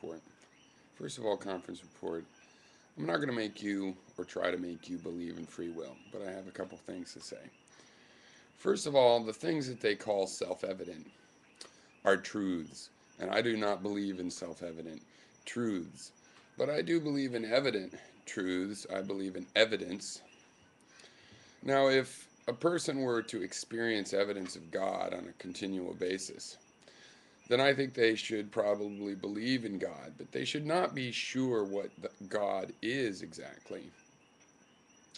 report. First of all, conference report. I'm not going to make you or try to make you believe in free will, but I have a couple things to say. First of all, the things that they call self evident are truths, and I do not believe in self evident truths, but I do believe in evident truths. I believe in evidence. Now, if a person were to experience evidence of God on a continual basis, then I think they should probably believe in God, but they should not be sure what God is exactly.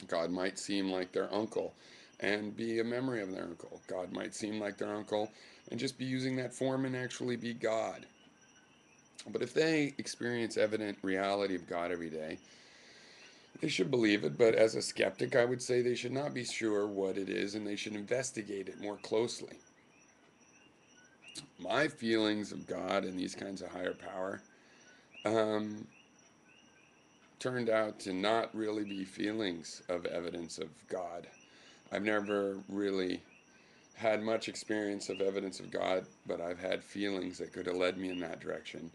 God might seem like their uncle and be a memory of their uncle. God might seem like their uncle and just be using that form and actually be God. But if they experience evident reality of God every day, they should believe it. But as a skeptic, I would say they should not be sure what it is and they should investigate it more closely. My feelings of God and these kinds of higher power um, turned out to not really be feelings of evidence of God. I've never really had much experience of evidence of God, but I've had feelings that could have led me in that direction.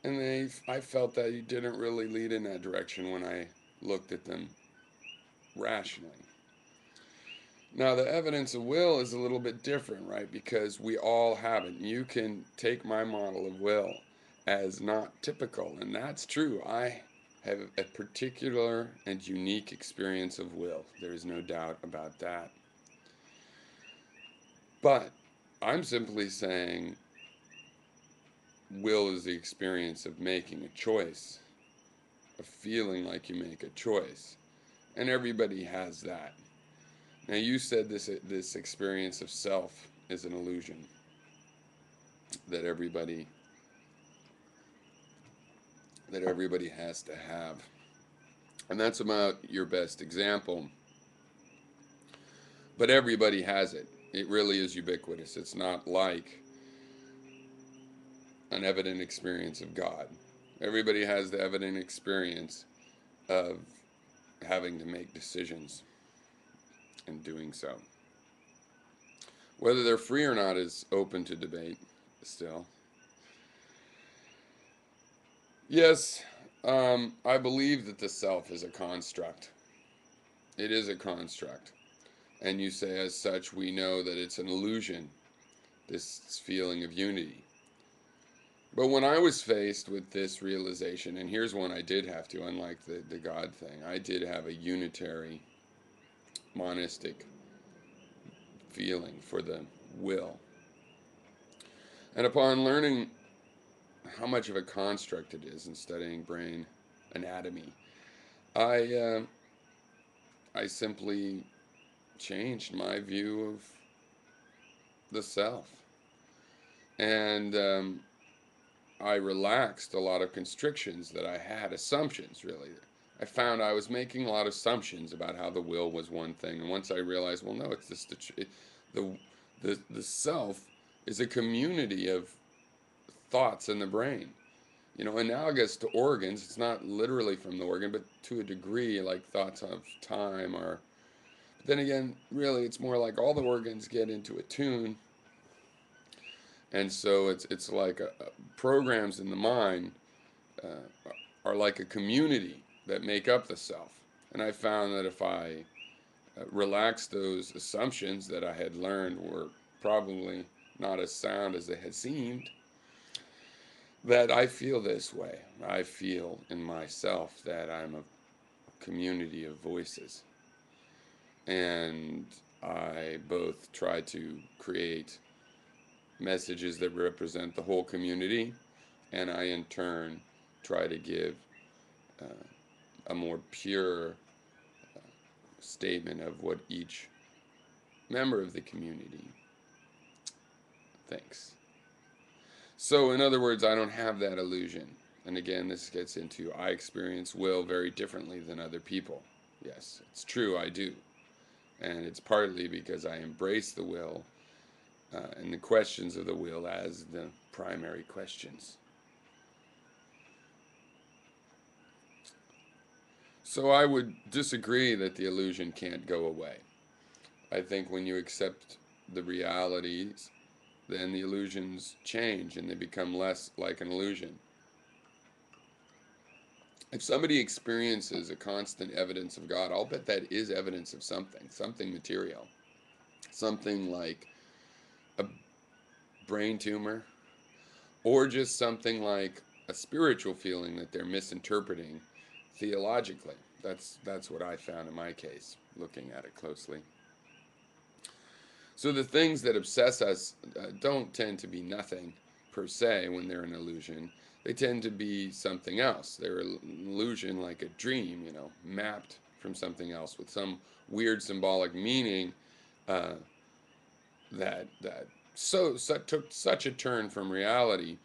And I felt that he didn't really lead in that direction when I looked at them rationally. Now, the evidence of will is a little bit different, right? Because we all have it. You can take my model of will as not typical, and that's true. I have a particular and unique experience of will. There is no doubt about that. But I'm simply saying will is the experience of making a choice, of feeling like you make a choice. And everybody has that. Now you said this experience of self is an illusion that everybody has to have. And that's about your best example. But everybody has it. It really is ubiquitous. It's not like an evident experience of God. Everybody has the evident experience of having to make decisions and doing so. Whether they're free or not is open to debate still. Yes, I believe that the self is a construct. It is a construct. And you say, as such, we know that it's an illusion, this feeling of unity. But when I was faced with this realization, and here's one I did have to, unlike the God thing, I did have a unitary, monistic feeling for the will. And upon learning how much of a construct it is in studying brain anatomy, I I simply changed my view of the self, and I relaxed a lot of constrictions that I had, assumptions really. I found I was making a lot of assumptions about how the will was one thing, and once I realized, well, no, it's just the the self is a community of thoughts in the brain. You know, analogous to organs, it's not literally from the organ, but to a degree, like thoughts of time or. But then again, really, it's more like all the organs get into a tune, and so it's like programs in the mind are like a community that make up the self. And I found that if I relaxed those assumptions that I had learned were probably not as sound as they had seemed, that I feel this way. I feel in myself that I'm a community of voices. And I both try to create messages that represent the whole community, and I in turn try to give uh, a more pure statement of what each member of the community thinks. So, in other words, I don't have that illusion. And again, this gets into I experience will very differently than other people. Yes, it's true, I do. And it's partly because I embrace the will and the questions of the will as the primary questions. So I would disagree that the illusion can't go away. I think when you accept the realities, then the illusions change and they become less like an illusion. If somebody experiences a constant evidence of God, I'll bet that is evidence of something, something material, something like a brain tumor, or just something like a spiritual feeling that they're misinterpreting theologically. That's what I found in my case, looking at it closely. So the things that obsess us don't tend to be nothing per se when they're an illusion. They tend to be something else. They're an illusion like a dream, mapped from something else with some weird symbolic meaning uh, that took such a turn from reality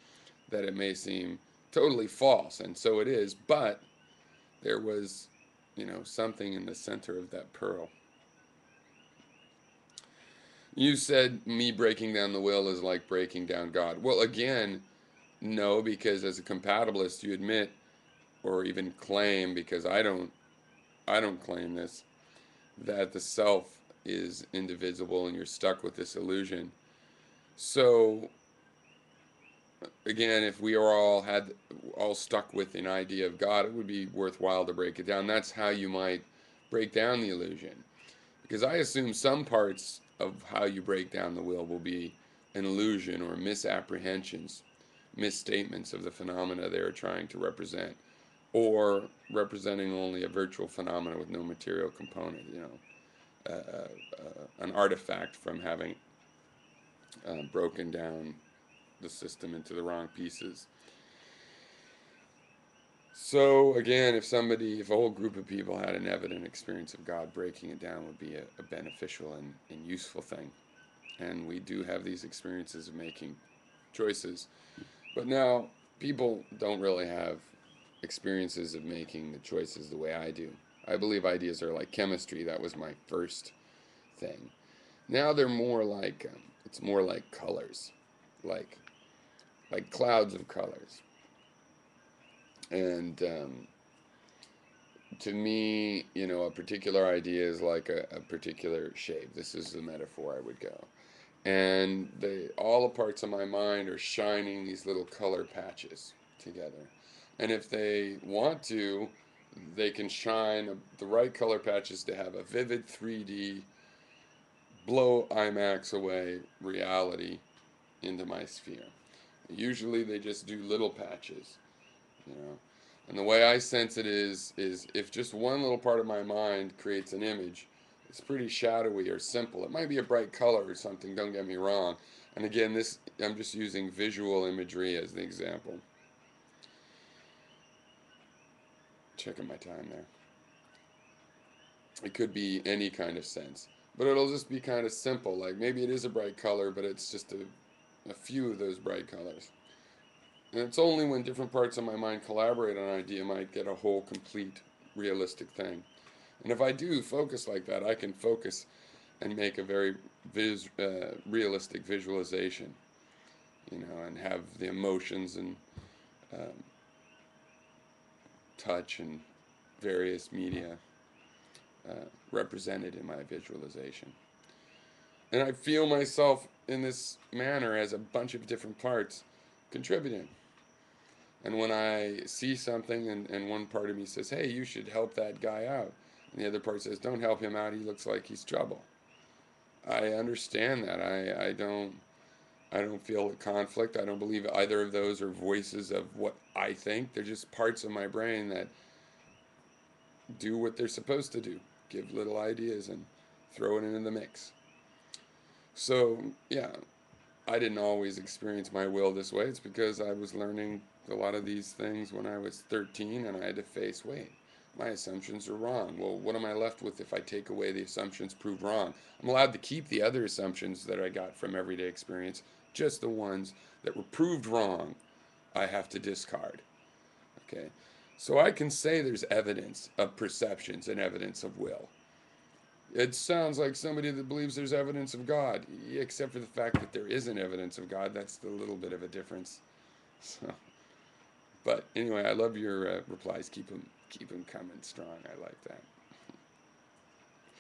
that it may seem totally false, and so it is. But there was, something in the center of that pearl. You said me breaking down the will is like breaking down God. Well, again, no, because as a compatibilist, you admit or even claim, because I don't claim this, that the self is indivisible and you're stuck with this illusion. So again, if we are all stuck with an idea of God, it would be worthwhile to break it down. That's how you might break down the illusion. Because I assume some parts of how you break down the will be an illusion or misapprehensions, misstatements of the phenomena they are trying to represent, or representing only a virtual phenomena with no material component, an artifact from having broken down the system into the wrong pieces. So again, if a whole group of people had an evident experience of God, breaking it down would be a beneficial and useful thing. And we do have these experiences of making choices. But now, people don't really have experiences of making the choices the way I do. I believe ideas are like chemistry. That was my first thing. Now they're more like, it's more like colors, like clouds of colors. And to me, a particular idea is like a particular shape. This is the metaphor I would go. And all the parts of my mind are shining these little color patches together. And if they want to, they can shine the right color patches to have a vivid 3D, blow IMAX away reality into my sphere. Usually they just do little patches, you know. And the way I sense it is if just one little part of my mind creates an image, it's pretty shadowy or simple. It might be a bright color or something, don't get me wrong. And again, I'm just using visual imagery as the example. Checking my time there. It could be any kind of sense. But it'll just be kind of simple. Like maybe it is a bright color, but it's just a few of those bright colors. And it's only when different parts of my mind collaborate on an idea might get a whole, complete, realistic thing. And if I do focus like that, I can focus and make a very realistic visualization, and have the emotions and um, touch and various media represented in my visualization. And I feel myself in this manner as a bunch of different parts contributing. And when I see something and one part of me says, hey, you should help that guy out, and the other part says, don't help him out, he looks like he's trouble. I understand that. I don't feel a conflict. I don't believe either of those are voices of what I think. They're just parts of my brain that do what they're supposed to do. Give little ideas and throw it into the mix. So, yeah, I didn't always experience my will this way. It's because I was learning a lot of these things when I was 13 and I had to face, wait, my assumptions are wrong. Well, what am I left with if I take away the assumptions proved wrong? I'm allowed to keep the other assumptions that I got from everyday experience, just the ones that were proved wrong, I have to discard. Okay? So I can say there's evidence of perceptions and evidence of will. It sounds like somebody that believes there's evidence of God, except for the fact that there isn't evidence of God. That's the little bit of a difference. So, but anyway, I love your replies. Keep them coming strong. I like that.